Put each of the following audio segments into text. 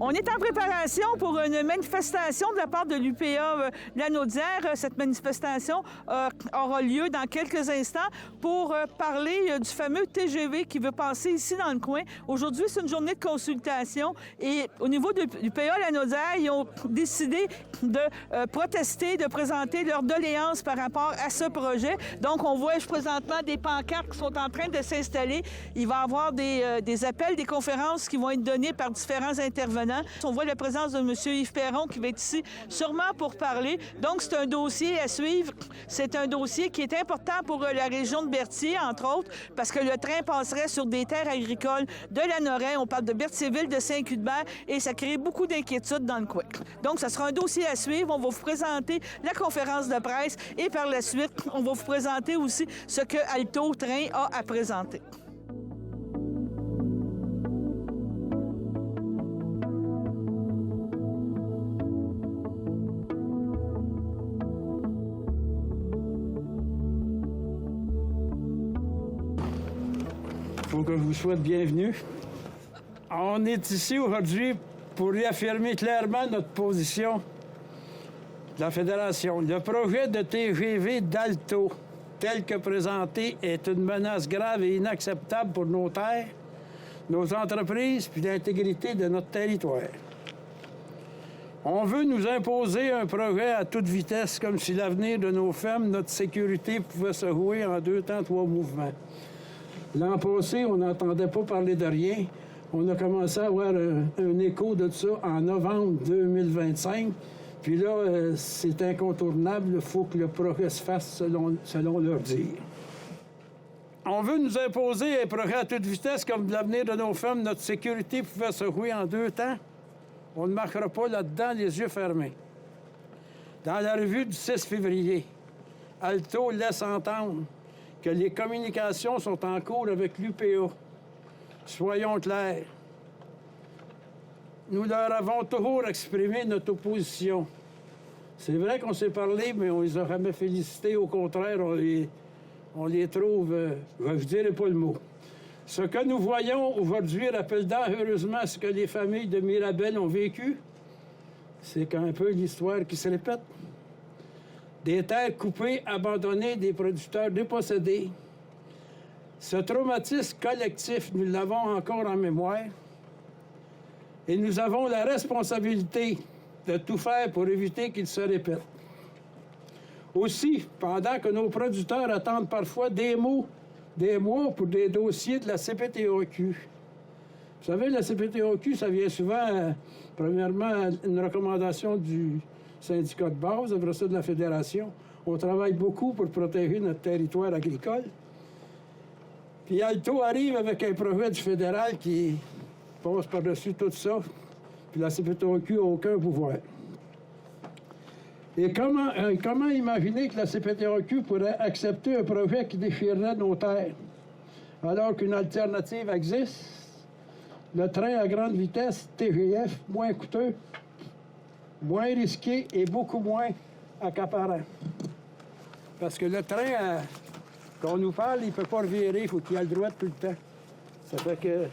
On est en préparation pour une manifestation de la part de l'UPA Lanaudière. Cette manifestation aura lieu dans quelques instants pour parler du fameux TGV qui veut passer ici dans le coin. Aujourd'hui, c'est une journée de consultation et au niveau de l'UPA Lanaudière, ils ont décidé de protester, de présenter leur doléance par rapport à ce projet. Donc, on voit présentement des pancartes qui sont en train de s'installer. Il va y avoir des appels, des conférences qui vont être données par différents intervenants. On voit la présence de M. Yves Perron qui va être ici sûrement pour parler. Donc, c'est un dossier à suivre. C'est un dossier qui est important pour la région de Berthier, entre autres, parce que le train passerait sur des terres agricoles de Lanoraie. On parle de Berthierville, de Saint-Cuthbert, et ça crée beaucoup d'inquiétudes dans le coin. Donc, ça sera un dossier à suivre. On va vous présenter la conférence de presse et par la suite, on va vous présenter aussi ce que Alto Train a à présenter. Il faut que je vous souhaite bienvenue. On est ici aujourd'hui pour réaffirmer clairement notre position de la Fédération. Le projet de TGV d'Alto, tel que présenté, est une menace grave et inacceptable pour nos terres, nos entreprises puis l'intégrité de notre territoire. On veut nous imposer un projet à toute vitesse, comme si l'avenir de nos femmes, notre sécurité, pouvait se jouer en 2 temps, 3 mouvements. L'an passé, on n'entendait pas parler de rien. On a commencé à avoir un écho de ça en novembre 2025. Puis là, c'est incontournable. Il faut que le progrès se fasse selon leur dire. On veut nous imposer un projet à toute vitesse comme l'avenir de nos femmes. Notre sécurité pouvait se jouer en 2 temps. On ne marquera pas là-dedans les yeux fermés. Dans la revue du 6 février, Alto laisse entendre que les communications sont en cours avec l'UPA. Soyons clairs. Nous leur avons toujours exprimé notre opposition. C'est vrai qu'on s'est parlé, mais on les a jamais félicités. Au contraire, on les trouve... je ne dirai pas le mot. Ce que nous voyons aujourd'hui rappelle dangereusement ce que les familles de Mirabel ont vécu. C'est un peu l'histoire qui se répète. Des terres coupées, abandonnées, des producteurs dépossédés. Ce traumatisme collectif, nous l'avons encore en mémoire. Et nous avons la responsabilité de tout faire pour éviter qu'il se répète. Aussi, pendant que nos producteurs attendent parfois des mois pour des dossiers de la CPTAQ. Vous savez, la CPTAQ, ça vient souvent, premièrement, une recommandation du syndicat de base, après ça de la Fédération. On travaille beaucoup pour protéger notre territoire agricole. Puis Alto arrive avec un projet du fédéral qui passe par-dessus tout ça. Puis la CPTAQ n'a aucun pouvoir. Et comment imaginer que la CPTAQ pourrait accepter un projet qui déchirerait nos terres, alors qu'une alternative existe? Le train à grande vitesse, TGF, moins coûteux, moins risqué et beaucoup moins accaparant. Parce que le train, qu'on nous parle, il ne peut pas revirer, il faut qu'il ait le droit tout le temps. Ça fait que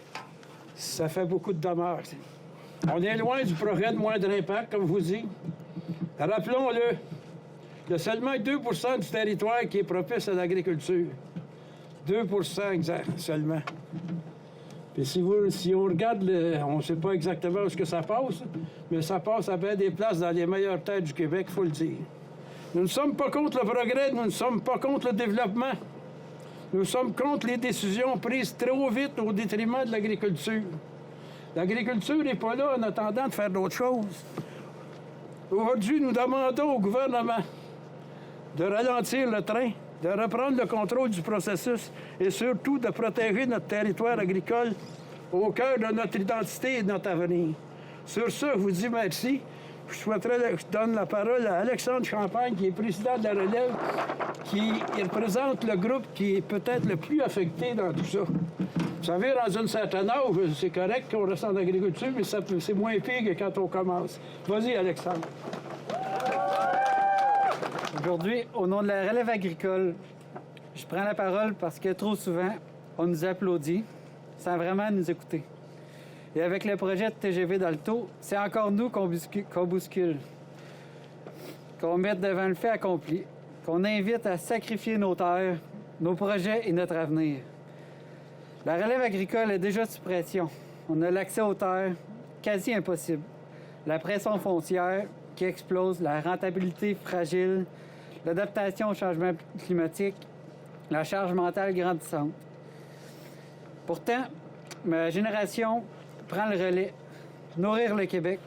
ça fait beaucoup de dommages. On est loin du projet de moindre impact, comme je vous dis. Rappelons-le, il y a seulement 2 % du territoire qui est propice à l'agriculture. 2 % exact, seulement. Puis si on regarde, on ne sait pas exactement où ça passe, mais ça passe à bien des places dans les meilleures terres du Québec, il faut le dire. Nous ne sommes pas contre le progrès, nous ne sommes pas contre le développement. Nous sommes contre les décisions prises trop vite au détriment de l'agriculture. L'agriculture n'est pas là en attendant de faire d'autres choses. Aujourd'hui, nous demandons au gouvernement de ralentir le train, de reprendre le contrôle du processus et surtout de protéger notre territoire agricole au cœur de notre identité et de notre avenir. Sur ça, je vous dis merci. Je souhaiterais que je donne la parole à Alexandre Champagne, qui est président de la Relève, qui représente le groupe qui est peut-être le plus affecté dans tout ça. Vous savez, dans un certain âge, c'est correct qu'on reste en agriculture, mais c'est moins pire que quand on commence. Vas-y, Alexandre. Aujourd'hui, au nom de la Relève agricole, je prends la parole parce que trop souvent, on nous applaudit sans vraiment nous écouter. Et avec le projet de TGV d'Alto, c'est encore nous qu'on bouscule, qu'on mette devant le fait accompli, qu'on invite à sacrifier nos terres, nos projets et notre avenir. La relève agricole est déjà sous pression. On a l'accès aux terres quasi impossible. La pression foncière qui explose, la rentabilité fragile, l'adaptation au changement climatique, la charge mentale grandissante. Pourtant, ma génération prend le relais, nourrir le Québec,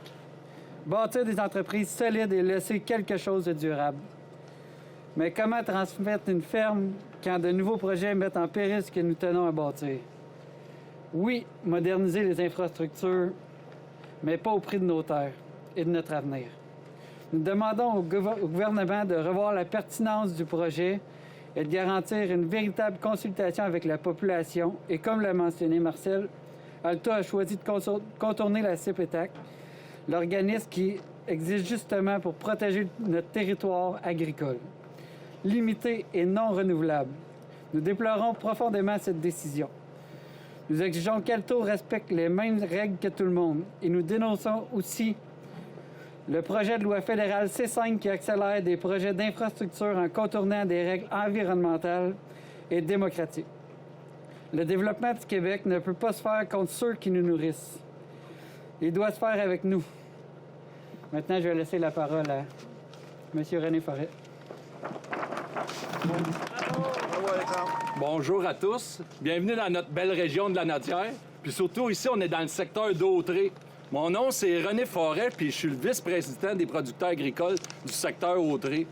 bâtir des entreprises solides et laisser quelque chose de durable. Mais comment transmettre une ferme quand de nouveaux projets mettent en péril ce que nous tenons à bâtir? Oui, moderniser les infrastructures, mais pas au prix de nos terres et de notre avenir. Nous demandons au gouvernement de revoir la pertinence du projet et de garantir une véritable consultation avec la population. Et comme l'a mentionné Marcel, Alto a choisi de contourner la CPETAC, l'organisme qui existe justement pour protéger notre territoire agricole, limité et non renouvelable. Nous déplorons profondément cette décision. Nous exigeons qu'Alto respecte les mêmes règles que tout le monde et nous dénonçons aussi le projet de loi fédérale C5 qui accélère des projets d'infrastructure en contournant des règles environnementales et démocratiques. Le développement du Québec ne peut pas se faire contre ceux qui nous nourrissent. Il doit se faire avec nous. Maintenant, je vais laisser la parole à M. René Forêt. Bonjour à tous. Bienvenue dans notre belle région de la Nodière. Puis surtout, ici, on est dans le secteur d'Autrey. Mon nom, c'est René Forêt, puis je suis le vice-président des producteurs agricoles du secteur Autrey.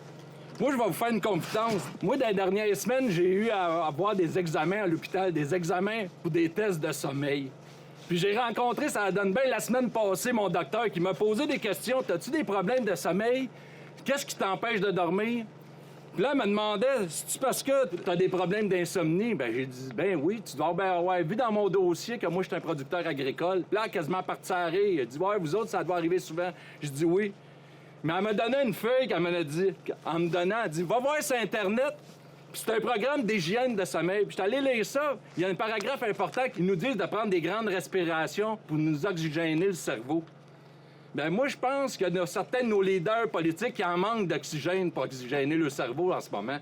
Moi, je vais vous faire une confidence. Moi, dans les dernières semaines, j'ai eu à avoir des examens à l'hôpital, des examens pour des tests de sommeil. Puis j'ai rencontré, ça donne bien la semaine passée, mon docteur qui m'a posé des questions. T'as-tu des problèmes de sommeil? Qu'est-ce qui t'empêche de dormir? Puis là, elle me demandait, c'est-tu parce que t'as des problèmes d'insomnie? Ben j'ai dit, ben oui, tu dois bien avoir vu dans mon dossier que moi, je suis un producteur agricole. Puis là, elle a quasiment parti à rire. Elle a dit, ouais, vous autres, ça doit arriver souvent. J'ai dit oui. Mais elle m'a donné une feuille qu'elle m'a dit, en me donnant, elle dit, va voir sur Internet. Puis c'est un programme d'hygiène de sommeil. Puis je suis allé lire ça. Il y a un paragraphe important qui nous dit de prendre des grandes respirations pour nous oxygéner le cerveau. Bien, moi, je pense qu'il y a certains de nos leaders politiques qui en manquent d'oxygène pour oxygéner le cerveau en ce moment.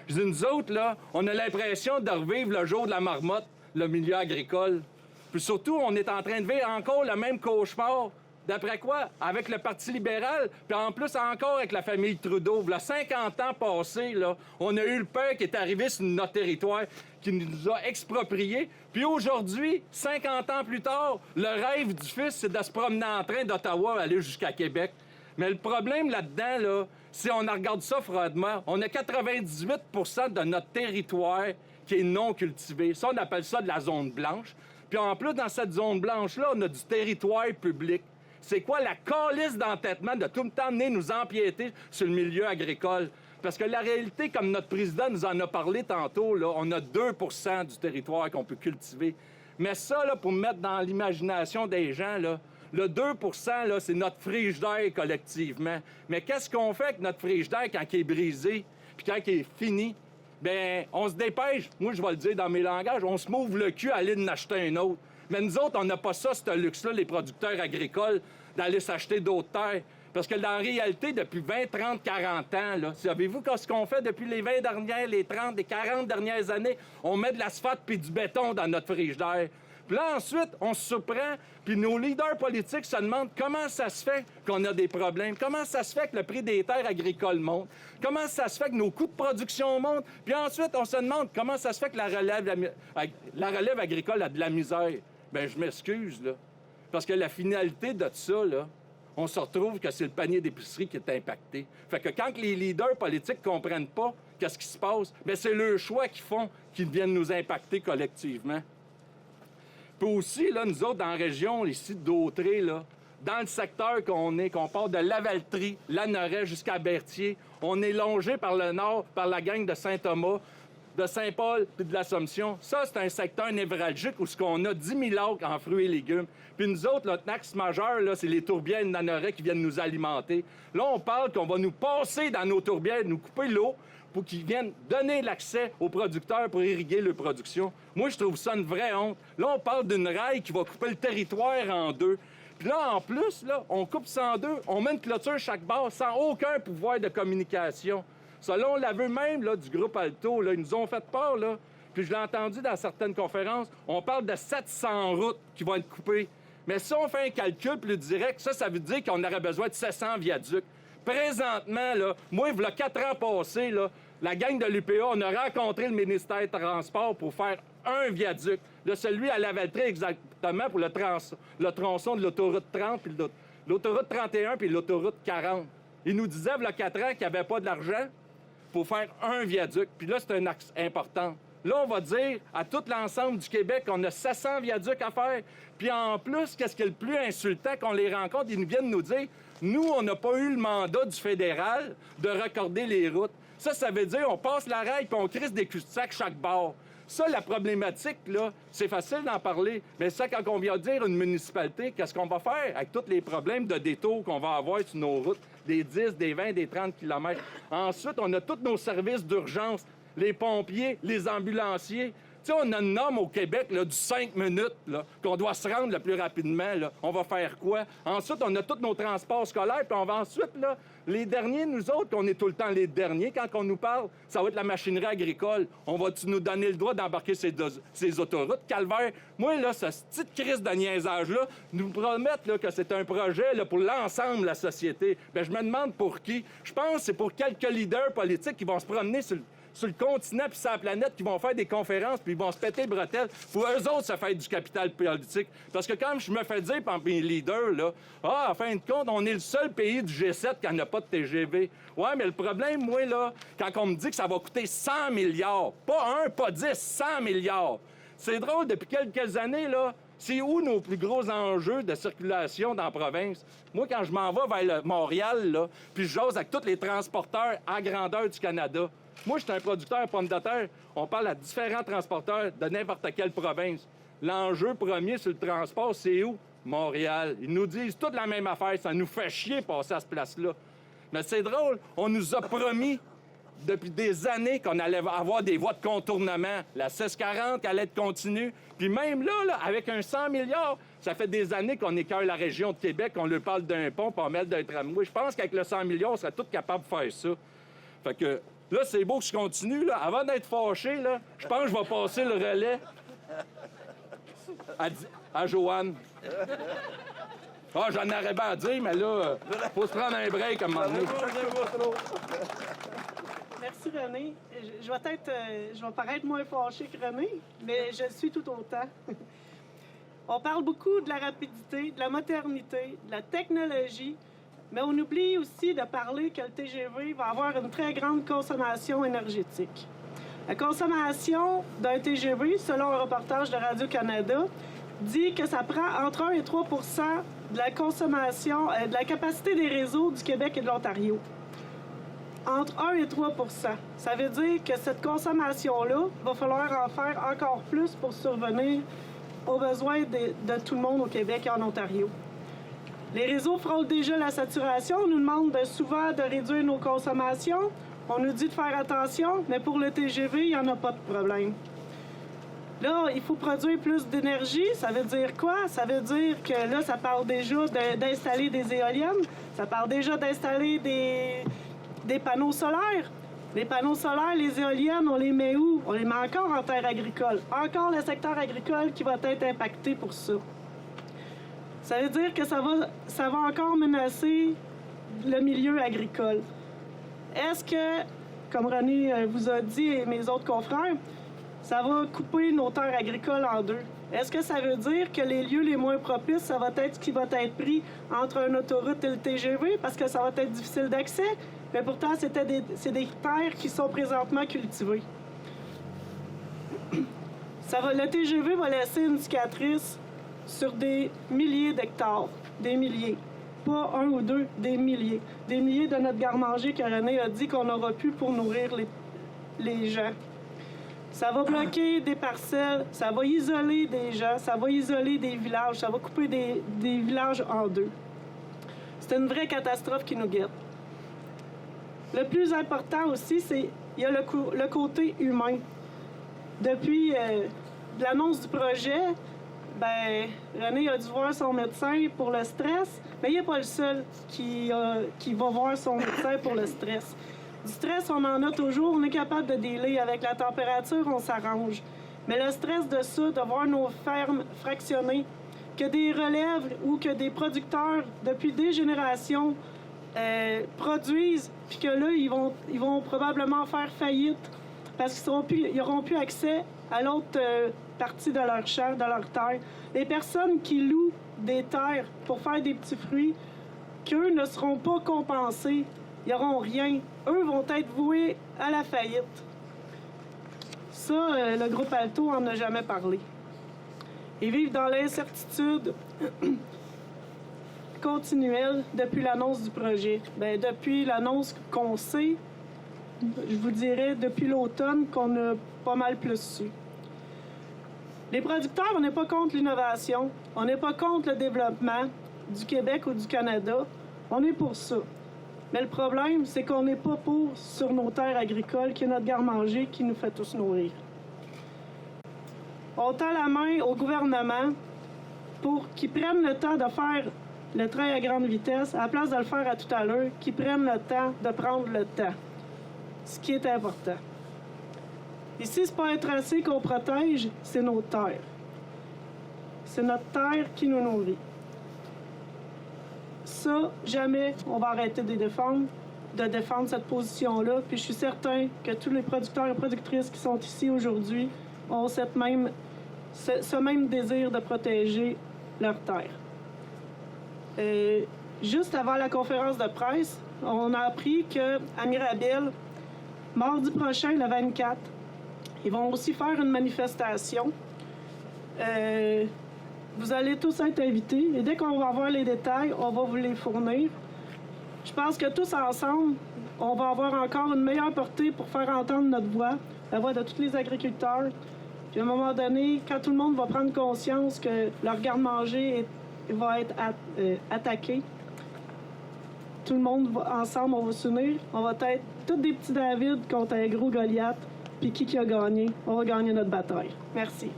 Je dis, nous autres, là, on a l'impression de revivre le jour de la marmotte, le milieu agricole. Puis surtout, on est en train de vivre encore le même cauchemar. D'après quoi? Avec le Parti libéral, puis en plus encore avec la famille Trudeau. Il y a 50 ans passés, là, on a eu le père qui est arrivé sur notre territoire, qui nous a expropriés. Puis aujourd'hui, 50 ans plus tard, le rêve du fils, c'est de se promener en train d'Ottawa aller jusqu'à Québec. Mais le problème là-dedans, là, si on regarde ça froidement, on a 98 % de notre territoire qui est non cultivé. Ça, on appelle ça de la zone blanche. Puis en plus, dans cette zone blanche-là, on a du territoire public. C'est quoi la calisse d'entêtement de tout le temps venir nous empiéter sur le milieu agricole? Parce que la réalité, comme notre président nous en a parlé tantôt, là, on a 2 % du territoire qu'on peut cultiver. Mais ça, là, pour mettre dans l'imagination des gens, là, le 2 % là, c'est notre frigidaire collectivement. Mais qu'est-ce qu'on fait avec notre frigidaire quand il est brisé puis quand il est fini? Bien, on se dépêche. Moi, je vais le dire dans mes langages, on se mouve le cul à aller en acheter un autre. Mais nous autres, on n'a pas ça, ce luxe-là, les producteurs agricoles, d'aller s'acheter d'autres terres. Parce que dans la réalité, depuis 20, 30, 40 ans, là, savez-vous ce qu'on fait depuis les 20 dernières, les 30, les 40 dernières années? On met de l'asphalte puis du béton dans notre frigidaire. Puis là, ensuite, on se surprend, puis nos leaders politiques se demandent comment ça se fait qu'on a des problèmes, comment ça se fait que le prix des terres agricoles monte, comment ça se fait que nos coûts de production montent, puis ensuite, on se demande comment ça se fait que la relève agricole a de la misère. Bien, je m'excuse, là, parce que la finalité de ça, là, on se retrouve que c'est le panier d'épicerie qui est impacté. Fait que quand les leaders politiques comprennent pas qu'est-ce qui se passe, bien, c'est le choix qu'ils font qui viennent nous impacter collectivement. Puis aussi, là, nous autres, dans la région, ici, d'Autrey, là, dans le secteur qu'on part de Lavaltrie, Lanoret jusqu'à Berthier, on est longé par le nord, par la gang de Saint-Thomas, de Saint-Paul puis de l'Assomption. Ça, c'est un secteur névralgique où on a 10 000 acres en fruits et légumes. Puis nous autres, notre axe majeur, là, c'est les tourbières Nanoret qui viennent nous alimenter. Là, on parle qu'on va nous passer dans nos tourbières, nous couper l'eau pour qu'ils viennent donner l'accès aux producteurs pour irriguer leur production. Moi, je trouve ça une vraie honte. Là, on parle d'une raille qui va couper le territoire en deux. Puis là, en plus, là, on coupe ça en deux, on met une clôture chaque bord sans aucun pouvoir de communication. Selon l'aveu même là, du groupe Alto, là, ils nous ont fait peur, là. Puis je l'ai entendu dans certaines conférences, on parle de 700 routes qui vont être coupées. Mais si on fait un calcul plus direct, ça veut dire qu'on aurait besoin de 700 viaducs. Présentement, là, moi, il y a 4 ans passés, là, la gang de l'UPA, on a rencontré le ministère des Transports pour faire un viaduc. Là, celui à Lavaltrie, exactement, pour le tronçon de l'autoroute 30, puis l'autoroute 31, puis l'autoroute 40. Ils nous disaient, il y a 4 ans, qu'il n'y avait pas d'argent pour faire un viaduc. Puis là, c'est un axe important. Là, on va dire à tout l'ensemble du Québec qu'on a 700 viaducs à faire. Puis en plus, qu'est-ce qui est le plus insultant qu'on les rencontre? Ils viennent nous dire, nous, on n'a pas eu le mandat du fédéral de raccorder les routes. Ça veut dire on passe la raille puis on crisse des cul-de-sac chaque bord. Ça, la problématique, là, c'est facile d'en parler. Mais ça, quand on vient dire une municipalité, qu'est-ce qu'on va faire avec tous les problèmes de détours qu'on va avoir sur nos routes, des 10, des 20, des 30 km? Ensuite, on a tous nos services d'urgence, les pompiers, les ambulanciers. Tu sais, on a une norme au Québec là, du 5 minutes qu'on doit se rendre le plus rapidement. Là. On va faire quoi? Ensuite, on a tous nos transports scolaires, puis on va ensuite, là, les derniers, nous autres, qu'on est tout le temps les derniers quand on nous parle, ça va être la machinerie agricole. On va-tu nous donner le droit d'embarquer ces autoroutes? Calvaire, moi, là, cette petite crise de niaisage-là, nous promettent là, que c'est un projet là, pour l'ensemble de la société. Bien, je me demande pour qui. Je pense que c'est pour quelques leaders politiques qui vont se promener sur le continent puis sur la planète, qui vont faire des conférences puis ils vont se péter les bretelles pour eux autres se faire du capital politique. Parce que quand je me fais dire par mes leaders, là, en fin de compte, on est le seul pays du G7 qui n'a pas de TGV. Ouais, mais le problème, moi, là, quand on me dit que ça va coûter 100 milliards, pas 1, pas 10, 100 milliards. C'est drôle, depuis quelques années, là, c'est où nos plus gros enjeux de circulation dans la province? Moi, quand je m'en vais vers Montréal, là, puis je jase avec tous les transporteurs à grandeur du Canada, moi, je suis un producteur pomme de terre. On parle à différents transporteurs de n'importe quelle province. L'enjeu premier sur le transport, c'est où? Montréal. Ils nous disent toute la même affaire. Ça nous fait chier passer à cette place-là. Mais c'est drôle, on nous a promis depuis des années qu'on allait avoir des voies de contournement. La 640 allait être continue. Puis même là, avec un 100 milliards, ça fait des années qu'on écœure la région de Québec, qu'on leur parle d'un pont, puis on met d'un tramway. Je pense qu'avec le 100 milliards, on serait tous capables de faire ça. Fait que là, c'est beau que je continue. Là. Avant d'être fâché, là, je pense que je vais passer le relais à Joanne. Ah, j'en aurais bien à dire, mais là, faut se prendre un break à un moment donné. Merci, René. Je vais paraître moins fâché que René, mais je le suis tout autant. On parle beaucoup de la rapidité, de la modernité, de la technologie, mais on oublie aussi de parler que le TGV va avoir une très grande consommation énergétique. La consommation d'un TGV, selon un reportage de Radio-Canada, dit que ça prend entre 1 et 3 % de la consommation, de la capacité des réseaux du Québec et de l'Ontario. Entre 1 et 3 %. Ça veut dire que cette consommation-là, il va falloir en faire encore plus pour survenir aux besoins de tout le monde au Québec et en Ontario. Les réseaux frôlent déjà la saturation. On nous demande souvent de réduire nos consommations. On nous dit de faire attention, mais pour le TGV, il n'y en a pas de problème. Là, il faut produire plus d'énergie. Ça veut dire quoi? Ça veut dire que là, ça parle déjà d'installer des éoliennes. Ça parle déjà d'installer des panneaux solaires. Les panneaux solaires, les éoliennes, on les met où? On les met encore en terre agricole. Encore le secteur agricole qui va être impacté pour ça. Ça veut dire que ça va encore menacer le milieu agricole. Est-ce que, comme René vous a dit et mes autres confrères, ça va couper nos terres agricoles en deux? Est-ce que ça veut dire que les lieux les moins propices, ça va être ce qui va être pris entre une autoroute et le TGV parce que ça va être difficile d'accès? Mais pourtant, c'est des terres qui sont présentement cultivées. Le TGV va laisser une cicatrice sur des milliers d'hectares. Des milliers. Pas 1 ou 2, des milliers. Des milliers de notre garde-manger que René a dit qu'on n'aura plus pour nourrir les gens. Ça va bloquer des parcelles, ça va isoler des gens, ça va isoler des villages, ça va couper des villages en deux. C'est une vraie catastrophe qui nous guette. Le plus important aussi, c'est qu'il y a le côté humain. Depuis l'annonce du projet, ben, René a dû voir son médecin pour le stress, mais il n'est pas le seul qui va voir son médecin pour le stress. Du stress, on en a toujours. On est capable de dealer avec la température, on s'arrange. Mais le stress de ça, de voir nos fermes fractionnées, que des relèves ou que des producteurs, depuis des générations, produisent, puis que là, ils vont probablement faire faillite parce qu'ils n'auront plus accès à l'autre partie de leur champ, de leur terre. Les personnes qui louent des terres pour faire des petits fruits, qu'eux ne seront pas compensés, ils n'auront rien. Eux vont être voués à la faillite. Ça, le groupe Alto en a jamais parlé. Ils vivent dans l'incertitude continuelle depuis l'annonce du projet. Bien, depuis l'annonce qu'on sait, je vous dirais depuis l'automne qu'on a pas mal plus su. Les producteurs, on n'est pas contre l'innovation, on n'est pas contre le développement du Québec ou du Canada. On est pour ça. Mais le problème, c'est qu'on n'est pas pour sur nos terres agricoles, qui est notre garde-manger, qui nous fait tous nourrir. On tend la main au gouvernement pour qu'ils prennent le temps de faire le train à grande vitesse, à la place de le faire à toute allure, qu'ils prennent le temps de prendre le temps. Ce qui est important. Ici, c'est pas un tracé qu'on protège, c'est nos terres. C'est notre terre qui nous nourrit. Ça, jamais on va arrêter de défendre cette position-là. Puis je suis certain que tous les producteurs et productrices qui sont ici aujourd'hui ont ce même désir de protéger leur terre. Juste avant la conférence de presse, on a appris qu'à Mirabel, mardi prochain, le 24, ils vont aussi faire une manifestation. Vous allez tous être invités et dès qu'on va avoir les détails, on va vous les fournir. Je pense que tous ensemble, on va avoir encore une meilleure portée pour faire entendre notre voix, la voix de tous les agriculteurs. Puis à un moment donné, quand tout le monde va prendre conscience que leur garde-manger va être attaqué, tout le monde ensemble, on va s'unir. On va être tous des petits David contre un gros Goliath. Puis qui a gagné? On va gagner notre bataille. Merci.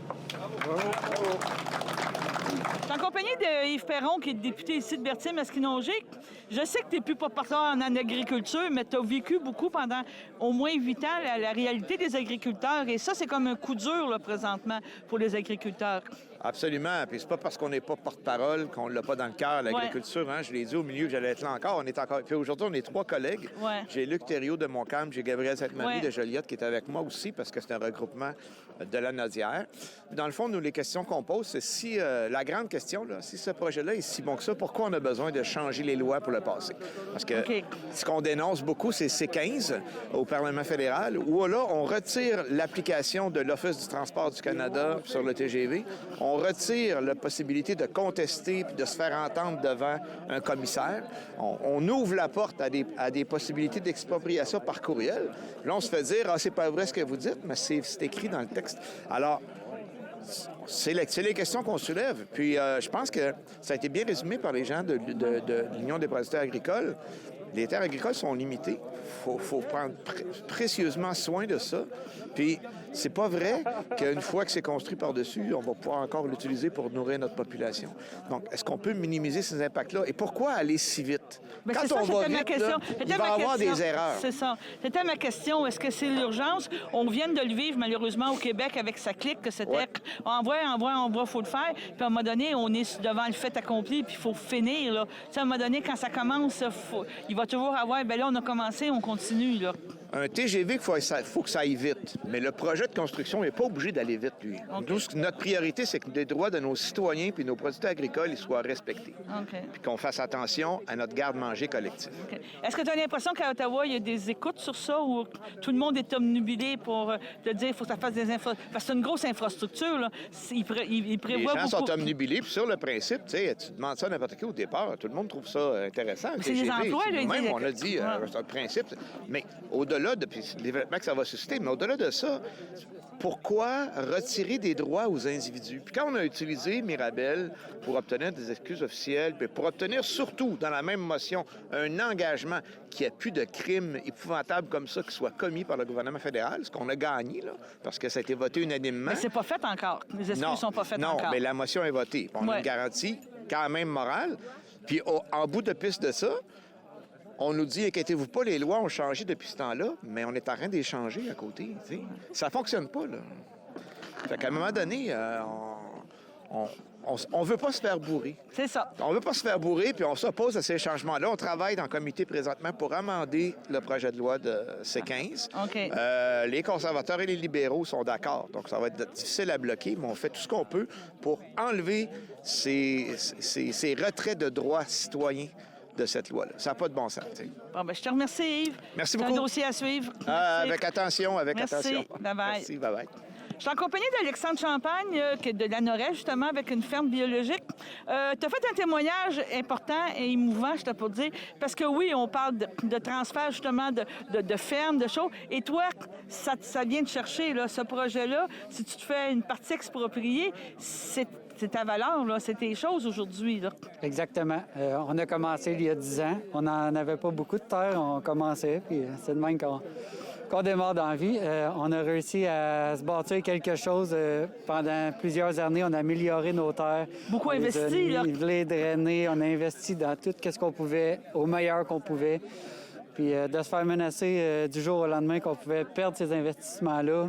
Je suis en compagnie de Yves Perron, qui est député ici de Berthier-Masquinongé. Je sais que tu n'es plus porteur en agriculture, mais tu as vécu beaucoup pendant au moins 8 ans la réalité des agriculteurs. Et ça, c'est comme un coup dur, là, présentement, pour les agriculteurs. Absolument. Puis c'est pas parce qu'on n'est pas porte-parole qu'on l'a pas dans le cœur, l'agriculture. Hein? Je l'ai dit au milieu que j'allais être là encore. On est encore. Puis aujourd'hui, on est 3 collègues. Ouais. J'ai Luc Thériault de Montcalm, j'ai Gabriel Sainte-Marie de Joliette qui est avec moi aussi parce que c'est un regroupement de la Nodière. Dans le fond, nous, les questions qu'on pose, c'est si la grande question, là, si ce projet-là est si bon que ça, pourquoi on a besoin de changer les lois pour le passer? Parce que ce qu'on dénonce beaucoup, c'est C15 au Parlement fédéral, où là, on retire l'application de l'Office du transport du Canada sur le TGV. On retire la possibilité de contester puis de se faire entendre devant un commissaire. On ouvre la porte à des possibilités d'expropriation par courriel. Là, on se fait dire « Ah, c'est pas vrai ce que vous dites », mais c'est écrit dans le texte. Alors, c'est les questions qu'on soulève. Puis, je pense que ça a été bien résumé par les gens de l'Union des producteurs agricoles. Les terres agricoles sont limitées. Il faut prendre précieusement soin de ça. Puis, c'est pas vrai qu'une fois que c'est construit par-dessus, on va pouvoir encore l'utiliser pour nourrir notre population. Donc, est-ce qu'on peut minimiser ces impacts-là? Et pourquoi aller si vite? Bien, Quand ça, on va ma vite, question. là, il va y avoir des erreurs. C'est ça. C'était ma question. Est-ce que c'est l'urgence? On vient de le vivre, malheureusement, au Québec avec sa clique, que c'était envoie, il faut le faire. Puis à un moment donné, on est devant le fait accompli, puis il faut finir. Là. À un moment donné, quand ça commence, il va toujours avoir, bien là, on a commencé, on continue. Là. Un TGV, il faut que ça aille vite. Mais le projet de construction n'est pas obligé d'aller vite, lui. Okay. Nous, notre priorité, c'est que les droits de nos citoyens puis nos producteurs agricoles ils soient respectés. Okay. Puis qu'on fasse attention à notre garde-manger collectif. Okay. Est-ce que tu as l'impression qu'à Ottawa, il y a des écoutes sur ça ou tout le monde est omnubilé pour te dire qu'il faut que ça fasse des infrastructures? Parce que c'est une grosse infrastructure. Là. Il prévoit les gens beaucoup... sont omnubilés. Puis sur le principe, tu demandes ça à n'importe qui au départ. Tout le monde trouve ça intéressant. C'est des emplois, là. Même, on a dit, c'est un principe. Mais au-delà de... Puis, que ça va susciter. Mais au-delà de ça, pourquoi retirer des droits aux individus? Puis quand on a utilisé Mirabel pour obtenir des excuses officielles, puis pour obtenir surtout, dans la même motion, un engagement qu'il n'y ait plus de crimes épouvantables comme ça qui soient commis par le gouvernement fédéral, ce qu'on a gagné, là, parce que ça a été voté unanimement. Mais c'est pas fait encore. Les excuses ne sont pas faites encore. Non, mais la motion est votée. On a une garantie quand même morale. Puis en bout de piste de ça, on nous dit, inquiétez-vous pas, les lois ont changé depuis ce temps-là, mais on est en train de les changer à côté. T'sais. Ça fonctionne pas, là. Fait qu'à un moment donné, on veut pas se faire bourrer. C'est ça. On veut pas se faire bourrer, puis on s'oppose à ces changements-là. On travaille dans le comité présentement pour amender le projet de loi de C-15. OK. Les conservateurs et les libéraux sont d'accord, donc ça va être difficile à bloquer, mais on fait tout ce qu'on peut pour enlever ces retraits de droits citoyens de cette loi-là. Ça n'a pas de bon sens. T'sais. Bon, ben, je te remercie, Yves. Merci beaucoup. beaucoup. C'est un dossier à suivre. Avec attention, avec Merci. attention. Bye-bye. Merci, bye-bye. Je suis en compagnie d'Alexandre Champagne, qui est de la Norège, justement, avec une ferme biologique. Tu as fait un témoignage important et émouvant, je te peux dire, parce que oui, on parle de transfert, justement, de ferme, de choses. Et toi, ça vient de chercher, là, ce projet-là. Si tu te fais une partie expropriée, c'est ta valeur, là, c'est tes choses aujourd'hui, là. Exactement. On a commencé il y a 10 ans. On n'en avait pas beaucoup de terre, on commençait, puis c'est de même qu'on démarre dans la vie. On a réussi à se bâtir quelque chose pendant plusieurs années. On a amélioré nos terres. Beaucoup on investi, les a nivelées, drainées. On a investi dans tout ce qu'on pouvait, au meilleur qu'on pouvait. Puis de se faire menacer du jour au lendemain qu'on pouvait perdre ces investissements-là,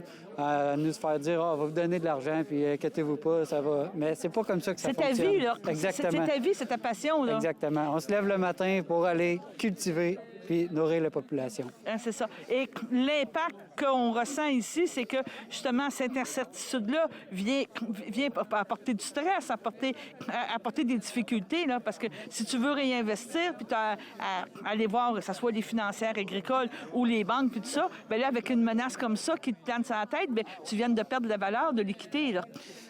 nous faire dire on va vous donner de l'argent, puis inquiétez-vous pas, ça va. Mais c'est pas comme ça que ça fonctionne. C'est ta vie, là. Exactement. C'est ta vie, c'est ta passion, là. Exactement. On se lève le matin pour aller cultiver puis nourrir la population. Hein, c'est ça. Et l'impact qu'on ressent ici, c'est que, justement, cette incertitude-là vient apporter du stress, apporter des difficultés, là, parce que si tu veux réinvestir, puis tu as à aller voir, que ce soit les financières agricoles ou les banques, puis tout ça, bien là, avec une menace comme ça qui te plane sur la tête, bien, tu viens de perdre la valeur de l'équité, là.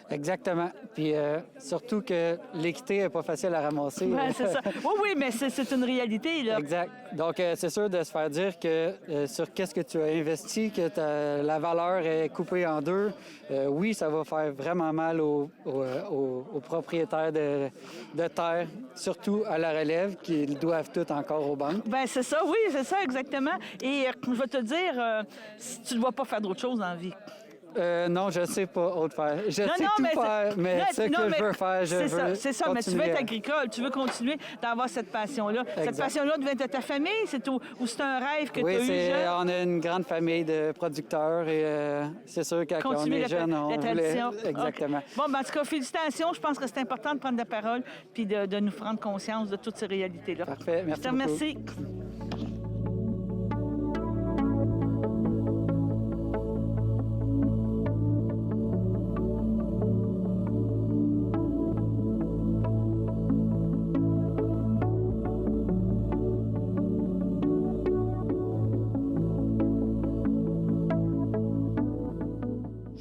Exactement. Puis surtout que l'équité n'est pas facile à ramasser. Oui, c'est ça. Oui, mais c'est une réalité, là. Exact. Donc, c'est sûr de se faire dire que sur qu'est-ce que tu as investi, que la valeur est coupée en deux, oui, ça va faire vraiment mal aux propriétaires de terre, surtout à la relève, qui doivent tout encore aux banques. Bien, c'est ça, oui, c'est ça, exactement. Et je vais te dire, tu ne dois pas faire d'autre chose dans la vie. Non, je ne sais pas autre faire. Je sais tout faire, mais ce que je veux faire, je veux C'est ça, mais tu veux être agricole, tu veux continuer d'avoir cette passion-là. Exact. Cette passion-là devient de ta famille, ou c'est un rêve que tu as eu jeune? On a une grande famille de producteurs et c'est sûr que quand on est jeune, on voulait... Exactement. Okay. Bon, ben, en tout cas, félicitations. Je pense que c'est important de prendre la parole puis de nous prendre conscience de toutes ces réalités-là. Parfait, merci beaucoup. Je te remercie.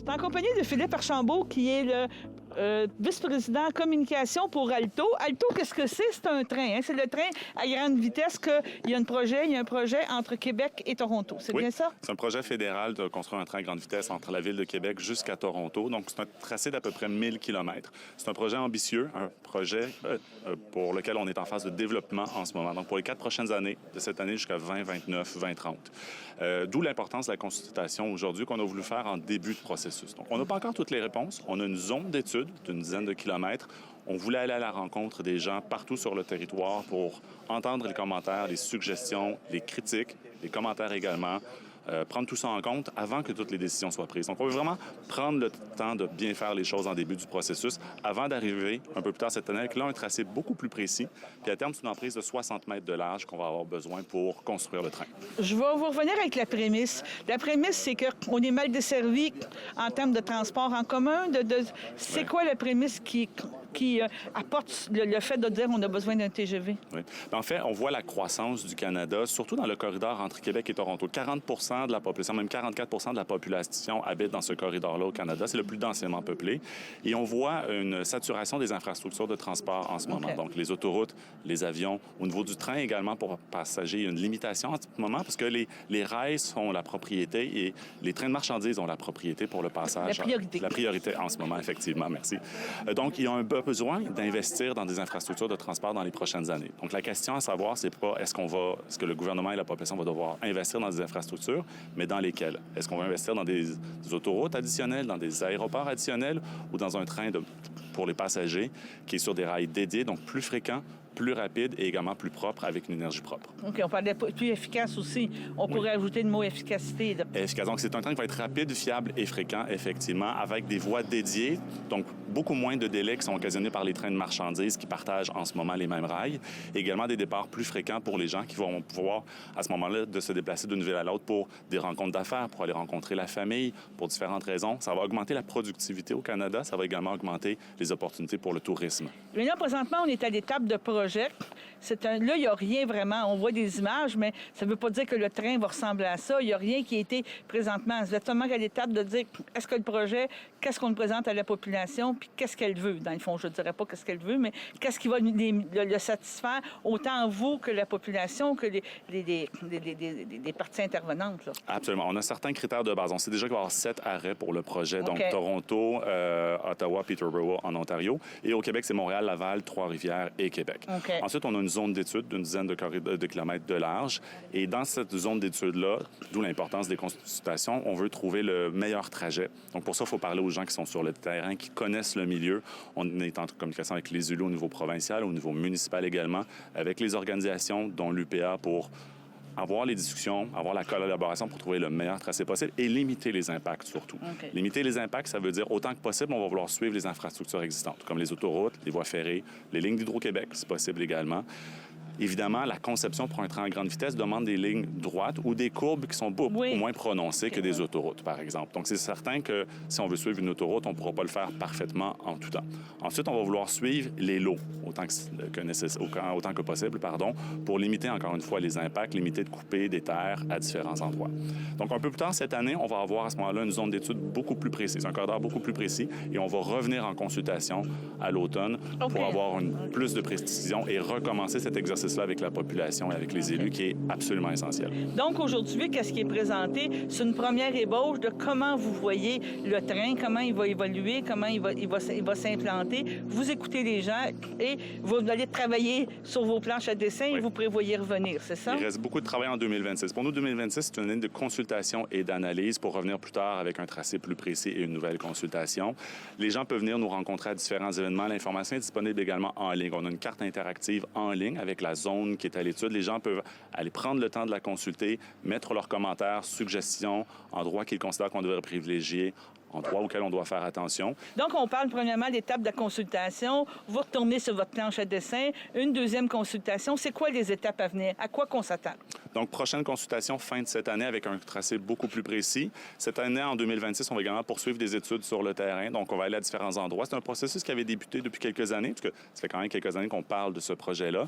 En compagnie de Philippe Archambault, qui est le vice-président communication pour Alto. Alto, qu'est-ce que c'est? C'est un train. Hein? C'est le train à grande vitesse il y a un projet entre Québec et Toronto. C'est bien ça? C'est un projet fédéral de construire un train à grande vitesse entre la ville de Québec jusqu'à Toronto. Donc, c'est un tracé d'à peu près 1000 km. C'est un projet ambitieux, un projet pour lequel on est en phase de développement en ce moment. Donc, pour les 4 prochaines années, de cette année jusqu'à 2029, 2030. D'où l'importance de la consultation aujourd'hui qu'on a voulu faire en début de processus. Donc, on n'a pas encore toutes les réponses. On a une zone d'étude d'une dizaine de kilomètres. On voulait aller à la rencontre des gens partout sur le territoire pour entendre les commentaires, les suggestions, les critiques, les commentaires également, prendre tout ça en compte avant que toutes les décisions soient prises. Donc, on veut vraiment prendre le temps de bien faire les choses en début du processus avant d'arriver un peu plus tard cette année avec là un tracé beaucoup plus précis. Puis à terme, c'est une emprise de 60 mètres de large qu'on va avoir besoin pour construire le train. Je vais vous revenir avec la prémisse. La prémisse, c'est qu'on est mal desservi en termes de transport en commun. C'est quoi la prémisse qui apporte le fait de dire qu'on a besoin d'un TGV? Oui. En fait, on voit la croissance du Canada, surtout dans le corridor entre Québec et Toronto. 40 de la population, même 44 de la population habite dans ce corridor-là au Canada. C'est le plus densément peuplé. Et on voit une saturation des infrastructures de transport en ce moment. Donc, les autoroutes, les avions. Au niveau du train également, pour passagers, il y a une limitation en ce moment parce que les rails sont la propriété et les trains de marchandises ont la propriété pour le passage. La priorité. La priorité en ce moment, effectivement. Merci. Donc, il y a un besoin d'investir dans des infrastructures de transport dans les prochaines années. Donc, la question à savoir, c'est pas est-ce que le gouvernement et la population vont devoir investir dans des infrastructures, mais dans lesquelles? Est-ce qu'on va investir dans des autoroutes additionnelles, dans des aéroports additionnels ou dans un train pour les passagers qui est sur des rails dédiés, donc plus fréquents, plus rapide et également plus propre avec une énergie propre. OK, on parlait plus efficace aussi. On pourrait ajouter le mot efficacité. Efficace. Donc, c'est un train qui va être rapide, fiable et fréquent, effectivement, avec des voies dédiées, donc beaucoup moins de délais qui sont occasionnés par les trains de marchandises qui partagent en ce moment les mêmes rails. Et également des départs plus fréquents pour les gens qui vont pouvoir, à ce moment-là, de se déplacer d'une ville à l'autre pour des rencontres d'affaires, pour aller rencontrer la famille, pour différentes raisons. Ça va augmenter la productivité au Canada. Ça va également augmenter les opportunités pour le tourisme. Mais là, présentement, on est à l'étape de projet. Là, il n'y a rien vraiment. On voit des images, mais ça ne veut pas dire que le train va ressembler à ça. Il n'y a rien qui a été présentement. Vous êtes seulement à l'étape de dire est-ce que le projet, qu'est-ce qu'on le présente à la population, puis qu'est-ce qu'elle veut. Dans le fond, je ne dirais pas qu'est-ce qu'elle veut, mais qu'est-ce qui va le satisfaire, autant vous que la population, que les parties intervenantes. Là. Absolument. On a certains critères de base. On sait déjà qu'il va y avoir 7 arrêts pour le projet. Donc, OK. Toronto, Ottawa, Peterborough en Ontario. Et au Québec, c'est Montréal, Laval, Trois-Rivières et Québec. OK. Ensuite, on a une zone d'étude d'une dizaine de kilomètres de large. Et dans cette zone d'étude-là, d'où l'importance des consultations, on veut trouver le meilleur trajet. Donc, pour ça, il faut parler aux gens qui sont sur le terrain, qui connaissent le milieu. On est en communication avec les élus au niveau provincial, au niveau municipal également, avec les organisations, dont l'UPA, pour avoir les discussions, avoir la collaboration pour trouver le meilleur tracé possible et limiter les impacts surtout. OK. Limiter les impacts, ça veut dire autant que possible, on va vouloir suivre les infrastructures existantes, comme les autoroutes, les voies ferrées, les lignes d'Hydro-Québec, c'est possible également. Évidemment, la conception pour un train à grande vitesse demande des lignes droites ou des courbes qui sont beaucoup moins prononcées que des autoroutes, par exemple. Donc, c'est certain que si on veut suivre une autoroute, on ne pourra pas le faire parfaitement en tout temps. Ensuite, on va vouloir suivre les lots autant que possible, pour limiter, encore une fois, les impacts, limiter de couper des terres à différents endroits. Donc, un peu plus tard cette année, on va avoir à ce moment-là une zone d'étude beaucoup plus précise, un corridor beaucoup plus précis, et on va revenir en consultation à l'automne pour avoir plus de précision et recommencer cet exercice avec la population et avec les élus, qui est absolument essentiel. Donc, aujourd'hui, qu'est-ce qui est présenté? C'est une première ébauche de comment vous voyez le train, comment il va évoluer, comment il va s'implanter. Vous écoutez les gens et vous allez travailler sur vos planches à dessin et vous prévoyez revenir, c'est ça? Il reste beaucoup de travail en 2026. Pour nous, 2026, c'est une année de consultation et d'analyse pour revenir plus tard avec un tracé plus précis et une nouvelle consultation. Les gens peuvent venir nous rencontrer à différents événements. L'information est disponible également en ligne. On a une carte interactive en ligne avec la zone qui est à l'étude. Les gens peuvent aller prendre le temps de la consulter, mettre leurs commentaires, suggestions, endroits qu'ils considèrent qu'on devrait privilégier, endroits auxquels on doit faire attention. Donc, on parle premièrement de l'étape de la consultation. Vous retournez sur votre planche à dessin. Une deuxième consultation. C'est quoi les étapes à venir? À quoi qu'on s'attend? Donc, prochaine consultation fin de cette année avec un tracé beaucoup plus précis. Cette année, en 2026, on va également poursuivre des études sur le terrain. Donc, on va aller à différents endroits. C'est un processus qui avait débuté depuis quelques années, parce que ça fait quand même quelques années qu'on parle de ce projet-là.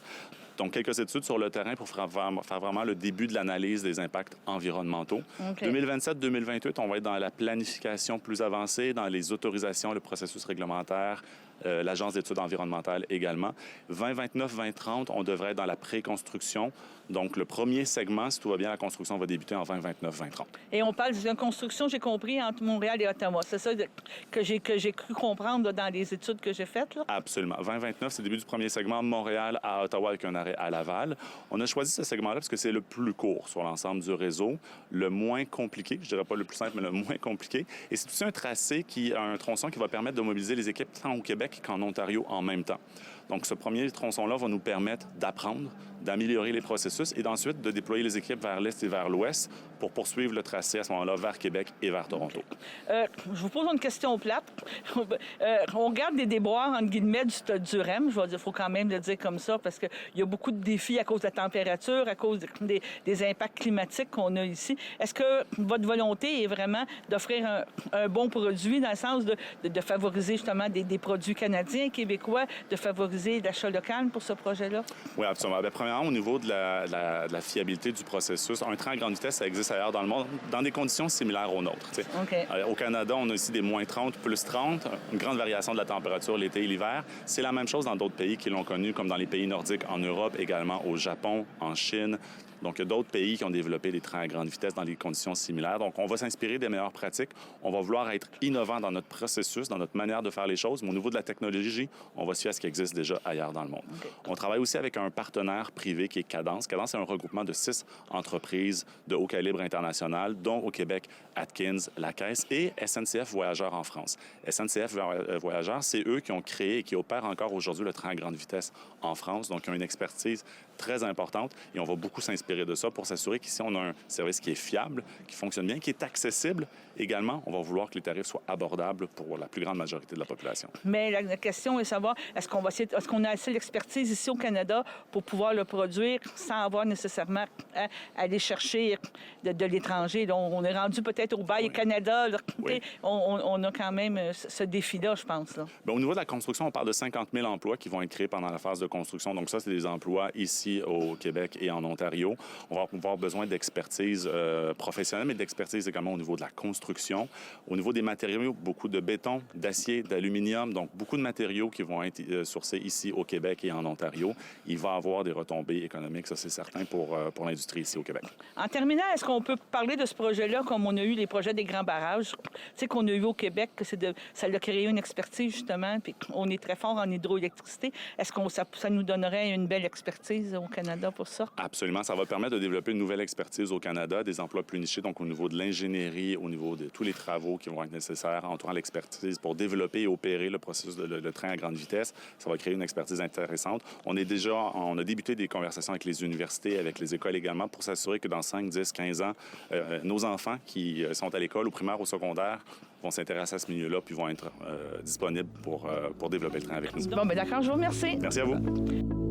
Donc, quelques études sur le terrain pour faire vraiment le début de l'analyse des impacts environnementaux. Okay. 2027-2028, on va être dans la planification plus avancée, dans les autorisations, le processus réglementaire, l'Agence d'études environnementales également. 2029-2030, on devrait être dans la préconstruction. Donc, le premier segment, si tout va bien, la construction va débuter en 2029-2030. Et on parle d'une construction, j'ai compris, entre Montréal et Ottawa. C'est ça que j'ai cru comprendre là, dans les études que j'ai faites? Là? Absolument. 2029, c'est le début du premier segment, Montréal à Ottawa avec un arrêt à Laval. On a choisi ce segment-là parce que c'est le plus court sur l'ensemble du réseau, le moins compliqué, je dirais pas le plus simple, mais le moins compliqué. Et c'est aussi un tracé un tronçon qui va permettre de mobiliser les équipes tant au Québec qu'en Ontario en même temps. Donc, ce premier tronçon-là va nous permettre d'apprendre, d'améliorer les processus et d'ensuite de déployer les équipes vers l'est et vers l'ouest pour poursuivre le tracé à ce moment-là vers Québec et vers Toronto. Je vous pose une question plate. On regarde des déboires, entre guillemets, du REM. Je vais dire, il faut quand même le dire comme ça, parce qu'il y a beaucoup de défis à cause de la température, à cause des impacts climatiques qu'on a ici. Est-ce que votre volonté est vraiment d'offrir un bon produit, dans le sens de favoriser justement des produits canadiens, québécois, de favoriser l'achat local pour ce projet-là? Oui, absolument. Bien, premièrement, au niveau de la fiabilité du processus, un train à grande vitesse, ça existe ailleurs dans le monde, dans des conditions similaires aux nôtres. Okay. Au Canada, on a aussi des moins 30, plus 30, une grande variation de la température l'été et l'hiver. C'est la même chose dans d'autres pays qui l'ont connu, comme dans les pays nordiques en Europe, également au Japon, en Chine. Donc, il y a d'autres pays qui ont développé des trains à grande vitesse dans des conditions similaires. Donc, on va s'inspirer des meilleures pratiques. On va vouloir être innovant dans notre processus, dans notre manière de faire les choses. Mais au niveau de la technologie, on va se fier à ce qui existe déjà ailleurs dans le monde. Okay. On travaille aussi avec un partenaire privé qui est Cadence. Cadence, c'est un regroupement de 6 entreprises de haut calibre international, dont au Québec, Atkins, La Caisse et SNCF Voyageurs en France. SNCF Voyageurs, c'est eux qui ont créé et qui opèrent encore aujourd'hui le train à grande vitesse en France. Donc, ils ont une expertise très importante et on va beaucoup s'inspirer de ça pour s'assurer qu'ici, on a un service qui est fiable, qui fonctionne bien, qui est accessible. Également, on va vouloir que les tarifs soient abordables pour la plus grande majorité de la population. Mais la question est de savoir, est-ce qu'on a assez d'expertise ici au Canada pour pouvoir le produire sans avoir nécessairement à aller chercher de l'étranger? On est rendu peut-être au Bail Canada. Là, oui. On a quand même ce défi-là, je pense. Là. Bien, au niveau de la construction, on parle de 50 000 emplois qui vont être créés pendant la phase de construction. Donc ça, c'est des emplois ici au Québec et en Ontario. On va avoir besoin d'expertise professionnelle, mais d'expertise également au niveau de la construction. Au niveau des matériaux, beaucoup de béton, d'acier, d'aluminium, donc beaucoup de matériaux qui vont être sourcés ici au Québec et en Ontario. Il va y avoir des retombées économiques, ça c'est certain, pour l'industrie ici au Québec. En terminant, est-ce qu'on peut parler de ce projet-là comme on a eu les projets des grands barrages, tu sais, qu'on a eu au Québec, que ça a créé une expertise justement, puis on est très fort en hydroélectricité. Est-ce que ça nous donnerait une belle expertise au Canada pour ça? Absolument. Ça va permettre de développer une nouvelle expertise au Canada, des emplois plus nichés, donc au niveau de l'ingénierie, au niveau de tous les travaux qui vont être nécessaires entourant l'expertise pour développer et opérer le processus de train à grande vitesse. Ça va créer une expertise intéressante. On a débuté des conversations avec les universités, avec les écoles également, pour s'assurer que dans 5, 10, 15 ans, nos enfants qui sont à l'école, au primaire, au secondaire, vont s'intéresser à ce milieu-là puis vont être disponibles pour développer le train avec nous. Bon, bien d'accord, je vous remercie. Merci à vous.